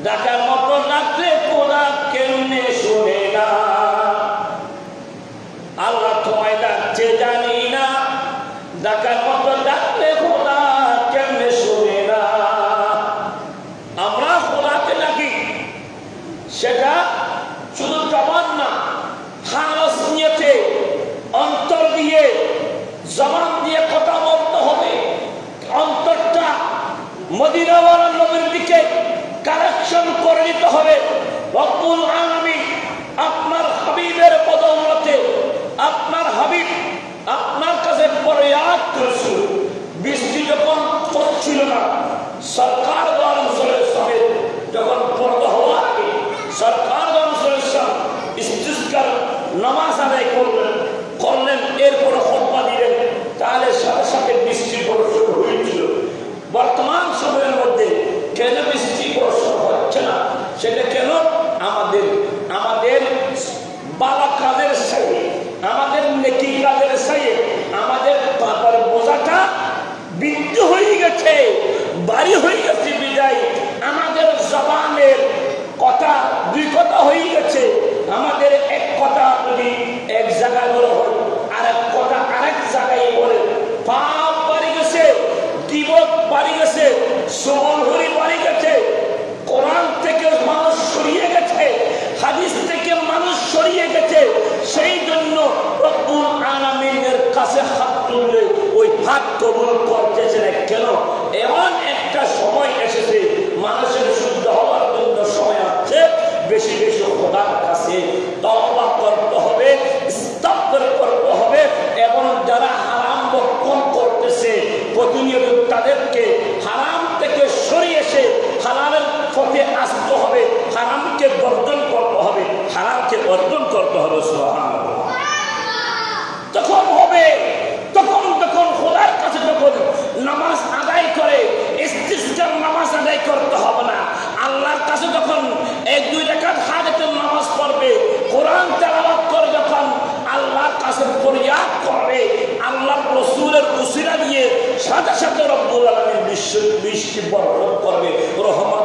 ডাকার মতো ডাকলে খোদা কেমনে শুনে না। আল্লাহ তোমায় ডাকছে জানি না, ডাকার মতো ডাকলে খোদা কেমনে শুনে না। আমরা খোদাকে ডাকি, সেটা শুধু জবান না, খালাস নিয়তে অন্তর দিয়ে জবান দিয়ে কথা বলতে হবে। অন্তরটা মদিনাওয়ালা নবীর দিকে কালেকশন করে নিতে হবে। রব্বুল আলামিন আপনার হাবিবের বদৌলতে, আপনার হাবিব আপনার কাছে ফরিয়াদ করছে। বৃষ্টি যখন পড়ছিল না, সরকার যখন পর্দা হওয়া আগে সরকার ইস্তিসকার নামাজ আদায় করলেন, এরপরে খুতবা দিলেন, তাহলে সাথে সাথে বৃষ্টি বর্ষণ হয়েছিল। বর্তমান সময়ের মধ্যে কেন বৃষ্টি বর্ষণ হচ্ছে না? সেটা কেন? আমাদের বালা কাজের সাথে, আমাদের নেকি কাজের সাথে আমাদের পাপার বোঝাটা বৃদ্ধি হয়ে গেছে, বাড়ি হয়ে গেছে। বিদায় আমাদের জবানের কথা দুই কথা হয়ে গেছে। আমাদের এক কথা যদি এক জায়গায় বলা হয়, আর এক কথা আরেক জায়গায় বলে, পাপ বাড়ি গেছে, গীবত বাড়ি গেছে, সুবলহরি বাড়ি গেছে। কোরআন থেকে মানুষ সরিয়ে গেছে, হাদিস থেকে মানুষ সরিয়ে গেছে। সেই জন্য রব্বুল আলামিনের কাছে হাত তুললে ওই হাত কবুল করতেছে না কেন? এমন একটা সময় এসেছে, মানুষের শুদ্ধ হওয়ার জন্য সময় আছে। বেশি বেশি খোদার কাছে তওবা করতে হবে, ইস্তিগফার করতে হবে, এবং যারা হারাম ভক্ষণ করতেছে প্রতিনিয়ত তাদেরকে হারাম থেকে সরিয়ে এসে হালালের পথে আসতে হবে, হারামকে বর্জন করতে হবে, হালালকে অর্জন করতে হবে। সুবহানাল্লাহ। তখন হবে, তখন খোদার কাছে যখন নামাজ আদায় করে, ইস্তিসকার নামাজ আদায় করতে হবে না। আল্লাহর কাছে যখন এক দুই রাকাত হাজাতের নামাজ পড়বে, কোরআন তেলাওয়াত করে যখন আল্লাহর কাছে ফরিয়াদ করবে, আল্লাহর রাসূলের উসিলা দিয়ে সাথে সাথে রব্বুল আলামিন বৃষ্টি বর্ষণ করবে, রহমত